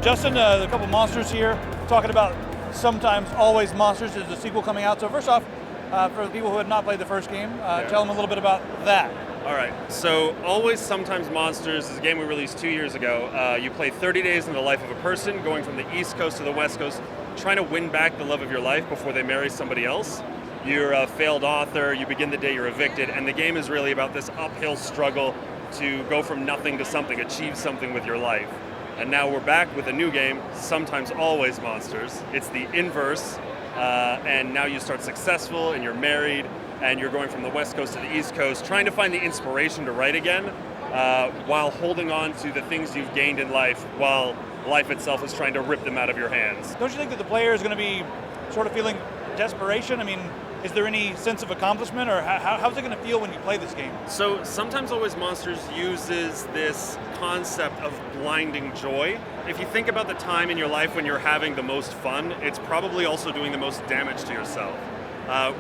Justin, a couple monsters here, talking about Sometimes Always Monsters. There's a sequel coming out. So first off, for the people who had not played the first game, tell them a little bit about that. All right, so Always Sometimes Monsters is a game we released 2 years ago. You play 30 days in the life of a person, going from the East Coast to the West Coast, trying to win back the love of your life before they marry somebody else. You're a failed author, you begin the day you're evicted, and the game is really about this uphill struggle to go from nothing to something, achieve something with your life. And now we're back with a new game, Sometimes Always Monsters. It's the inverse, and now you start successful and you're married and you're going from the West Coast to the East Coast, trying to find the inspiration to write again, while holding on to the things you've gained in life while life itself is trying to rip them out of your hands. Don't you think that the player is going to be sort of feeling desperation? I mean, is there any sense of accomplishment, or how's it going to feel when you play this game? So Sometimes Always Monsters uses this concept of blinding joy. If you think about the time in your life when you're having the most fun, it's probably also doing the most damage to yourself.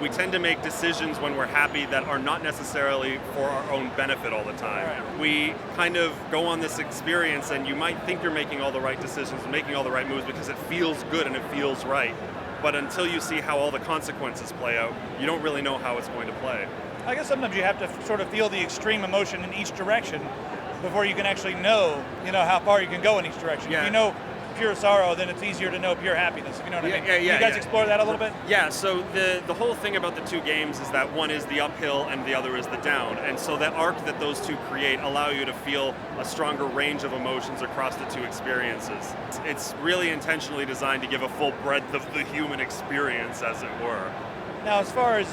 We tend to make decisions when we're happy that are not necessarily for our own benefit all the time. Right. We kind of go on this experience and you might think you're making all the right decisions and making all the right moves because it feels good and it feels right. But until you see how all the consequences play out, you don't really know how it's going to play. I guess sometimes you have to sort of feel the extreme emotion in each direction before you can actually know how far you can go in each direction. Yeah. If you know pure sorrow, then it's easier to know pure happiness, if you know what I mean. Yeah, you guys explore that a little bit? Yeah, so the whole thing about the two games is that one is the uphill and the other is the down. And so the arc that those two create allow you to feel a stronger range of emotions across the two experiences. It's really intentionally designed to give a full breadth of the human experience, as it were. Now, as far as,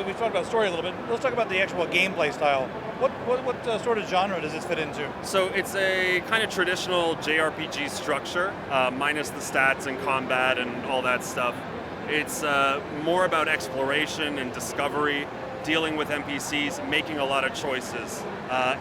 we've talked about story a little bit, let's talk about the actual gameplay style. What sort of genre does this fit into? So it's a kind of traditional JRPG structure, minus the stats and combat and all that stuff. It's more about exploration and discovery, dealing with NPCs, making a lot of choices.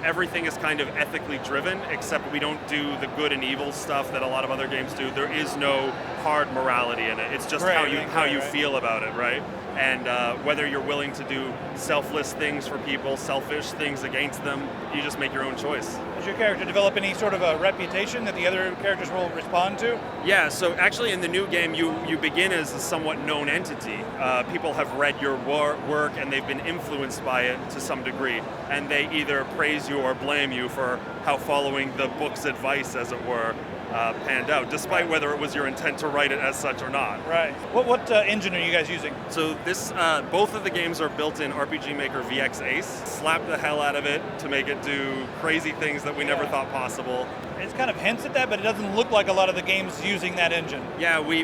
Everything is kind of ethically driven, except we don't do the good and evil stuff that a lot of other games do. There is no hard morality in it. It's just how you feel about it, right? And whether you're willing to do selfless things for people, selfish things against them, you just make your own choice. Does your character develop any sort of a reputation that the other characters will respond to? Yeah, so actually in the new game, you begin as a somewhat known entity. People have read your work and they've been influenced by it to some degree, and they either praise you or blame you for how following the book's advice, as it were, panned out, despite whether it was your intent to write it as such or not. Right. What engine are you guys using? So this, both of the games are built in RPG Maker VX Ace. Slapped the hell out of it to make it do crazy things that we never thought possible. It kind of hints at that, but it doesn't look like a lot of the games using that engine. Yeah, we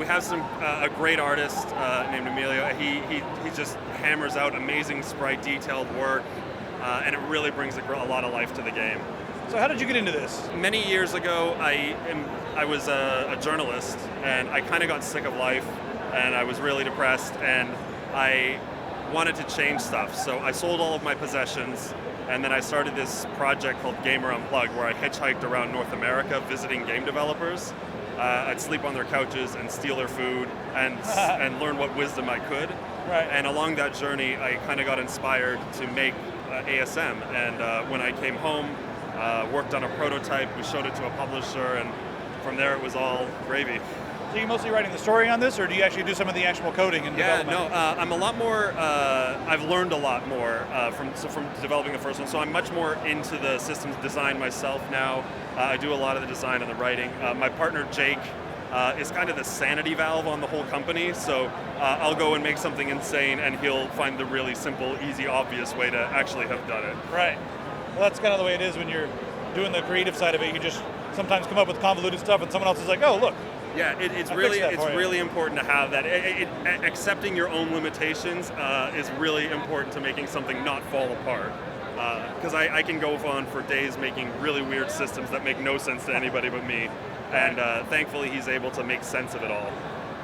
have some a great artist named Emilio. He just hammers out amazing sprite detailed work, and it really brings a lot of life to the game. So how did you get into this? Many years ago, I was a journalist, and I kind of got sick of life, and I was really depressed, and I wanted to change stuff. So I sold all of my possessions, and then I started this project called Gamer Unplugged, where I hitchhiked around North America visiting game developers. I'd sleep on their couches and steal their food and learn what wisdom I could. Right. And along that journey, I kind of got inspired to make ASM. And when I came home, worked on a prototype, we showed it to a publisher, and from there it was all gravy. So you're mostly writing the story on this, or do you actually do some of the actual coding and development? No, I'm a lot more, I've learned a lot more from developing the first one, so I'm much more into the systems design myself now. I do a lot of the design and the writing. My partner Jake is kind of the sanity valve on the whole company, so I'll go and make something insane and he'll find the really simple, easy, obvious way to actually have done it. Right. Well, that's kind of the way it is when you're doing the creative side of it. You just sometimes come up with convoluted stuff and someone else is like, oh, look. Yeah, it's really important to have that. Accepting your own limitations is really important to making something not fall apart. Because I can go on for days making really weird systems that make no sense to anybody but me. And thankfully he's able to make sense of it all.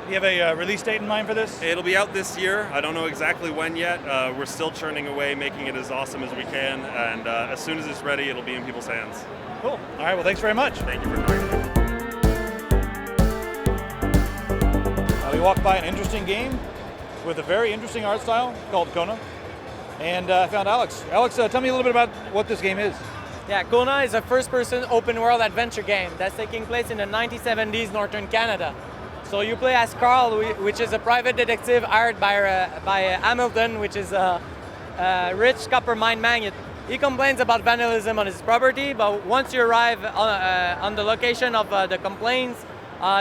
Do you have a release date in mind for this? It'll be out this year. I don't know exactly when yet. We're still churning away, making it as awesome as we can, and as soon as it's ready, it'll be in people's hands. Cool. All right, well, thanks very much. Thank you for joining me. We walked by an interesting game with a very interesting art style called Kona, and I found Alex. Alex, tell me a little bit about what this game is. Yeah, Kona is a first-person open-world adventure game that's taking place in the 1970s Northern Canada. So you play as Carl, which is a private detective hired by Hamilton, which is a rich copper mine magnate. He complains about vandalism on his property, but once you arrive on the location of the complaints,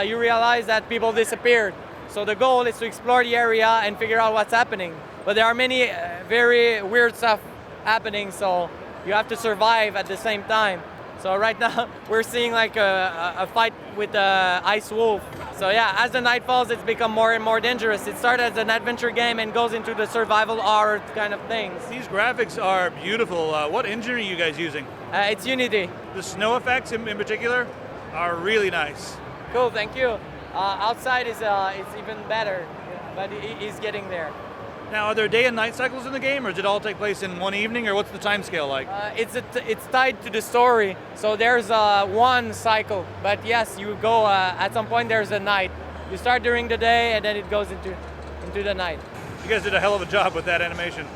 you realize that people disappeared. So the goal is to explore the area and figure out what's happening. But there are many very weird stuff happening, so you have to survive at the same time. So right now we're seeing like a fight with the ice wolf. So yeah, as the night falls, it's become more and more dangerous. It started as an adventure game and goes into the survival horror kind of things. These graphics are beautiful. What engine are you guys using? It's Unity. The snow effects in particular are really nice. Cool, thank you. Outside is even better, but he's getting there. Now, are there day and night cycles in the game, or does it all take place in one evening, or what's the time scale like? It's tied to the story, so there's one cycle, but yes, you go, at some point there's a night. You start during the day, and then it goes into the night. You guys did a hell of a job with that animation.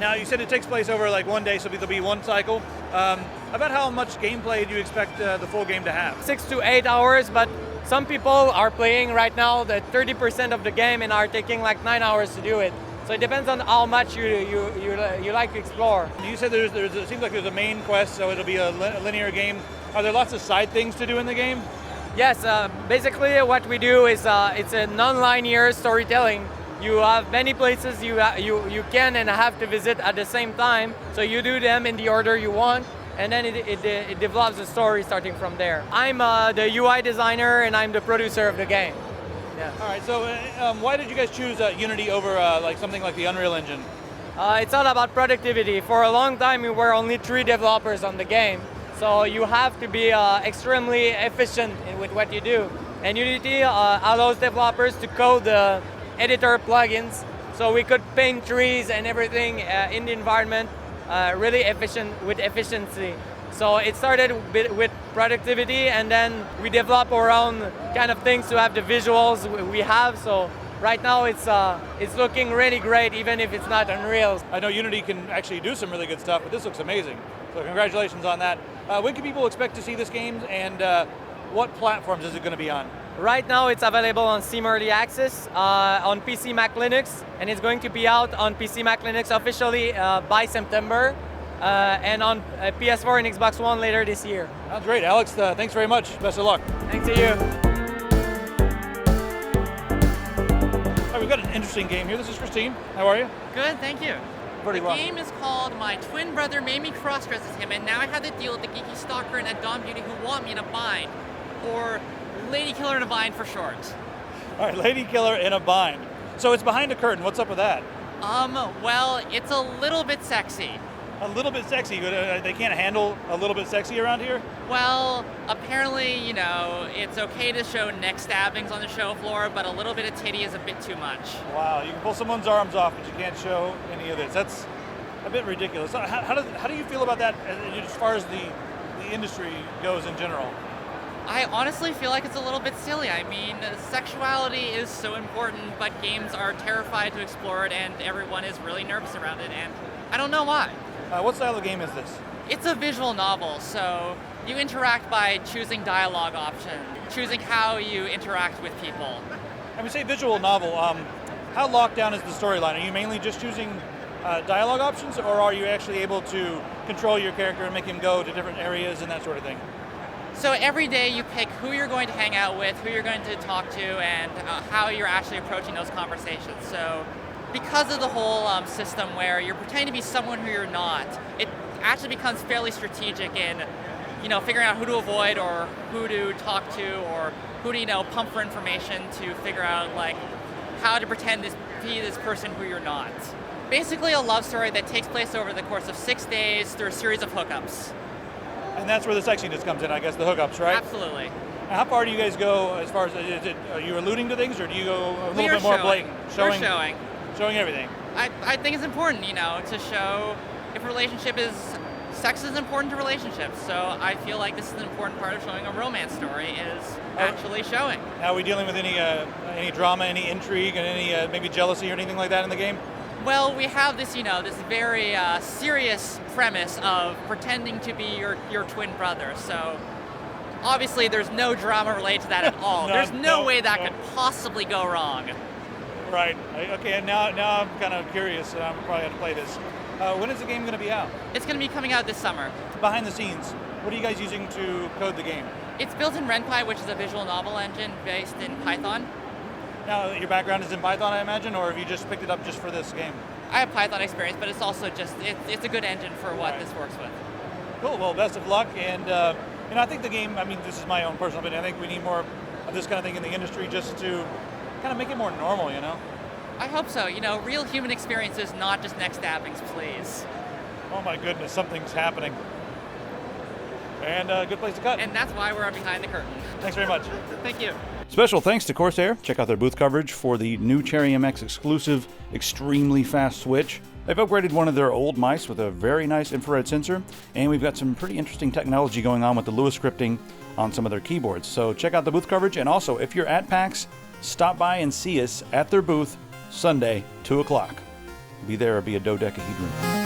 Now, you said it takes place over like one day, so there'll be one cycle. About how much gameplay do you expect the full game to have? 6 to 8 hours, but some people are playing right now the 30% of the game and are taking like 9 hours to do it. So it depends on how much you like to explore. You said it seems like there's a main quest, so it'll be a linear game. Are there lots of side things to do in the game? Yes, basically what we do is it's a non-linear storytelling. You have many places you can and have to visit at the same time, so you do them in the order you want, and then it develops a story starting from there. I'm the UI designer and I'm the producer of the game. Yeah. All right, so why did you guys choose Unity over like something like the Unreal Engine? It's all about productivity. For a long time, we were only 3 developers on the game, so you have to be extremely efficient with what you do. And Unity allows developers to code the editor plugins, so we could paint trees and everything in the environment really with efficiency. So it started with productivity, and then we develop our own kind of things to have the visuals we have. So right now it's looking really great, even if it's not Unreal. I know Unity can actually do some really good stuff, but this looks amazing. So congratulations on that. When can people expect to see this game, and what platforms is it going to be on? Right now it's available on Steam Early Access, on PC, Mac, Linux, and it's going to be out on PC, Mac, Linux officially by September. And on PS4 and Xbox One later this year. Sounds great. Alex, thanks very much. Best of luck. Thanks to you. All right, we've got an interesting game here. This is Christine. How are you? Good, thank you. Pretty well. The game is called My Twin Brother Made Me Cross-Dress as Him, and now I have to deal with the geeky stalker and a Dawn Beauty who want me in a bind. Or Lady Killer in a bind for short. All right, Lady Killer in a bind. So it's behind a curtain. What's up with that? Well, it's a little bit sexy. A little bit sexy. They can't handle a little bit sexy around here? Well, apparently, it's okay to show neck stabbings on the show floor, but a little bit of titty is a bit too much. Wow, you can pull someone's arms off, but you can't show any of this. That's a bit ridiculous. How do you feel about that as far as the industry goes in general? I honestly feel like it's a little bit silly. I mean, sexuality is so important, but games are terrified to explore it, and everyone is really nervous around it, and I don't know why. What style of game is this? It's a visual novel, so you interact by choosing dialogue options, choosing how you interact with people. And we say visual novel, how locked down is the storyline? Are you mainly just choosing dialogue options, or are you actually able to control your character and make him go to different areas and that sort of thing? So every day you pick who you're going to hang out with, who you're going to talk to, and how you're actually approaching those conversations. So because of the whole system where you're pretending to be someone who you're not, it actually becomes fairly strategic in, figuring out who to avoid or who to talk to or who to, pump for information to figure out, how to pretend to be this person who you're not. Basically a love story that takes place over the course of 6 days through a series of hookups. And that's where the sexiness comes in, I guess, the hookups, right? Absolutely. How far do you guys go as far as, are you alluding to things, or do you go a We little are bit more showing. blatant? We're showing. Showing everything. I think it's important, to show if a relationship is, sex is important to relationships. So I feel like this is an important part of showing a romance story is actually showing. Now, are we dealing with any drama, any intrigue, and any maybe jealousy or anything like that in the game? Well, we have this, this very serious premise of pretending to be your twin brother. So obviously there's no drama related to that at all. There's no way that could possibly go wrong. Right. Okay, and now I'm kind of curious, and I'm probably going to play this. When is the game going to be out? It's going to be coming out this summer. Behind the scenes, what are you guys using to code the game? It's built in RenPy, which is a visual novel engine based in Python. Now, your background is in Python, I imagine, or have you just picked it up just for this game? I have Python experience, but it's also it's a good engine for what this works with. Cool. Well, best of luck, and I think the game. I mean, this is my own personal opinion. I think we need more of this kind of thing in the industry, just to kind of make it more normal. I hope so. Real human experiences, not just neck stabbings, please. Oh my goodness, something's happening. And a good place to cut. And that's why we're behind the curtain. Thanks very much. Thank you. Special thanks to Corsair. Check out their booth coverage for the new Cherry MX exclusive extremely fast switch. They've upgraded one of their old mice with a very nice infrared sensor, and we've got some pretty interesting technology going on with the Lua scripting on some of their keyboards. So check out the booth coverage, and also if you're at PAX, stop by and see us at their booth Sunday, 2 o'clock. Be there or be a dodecahedron.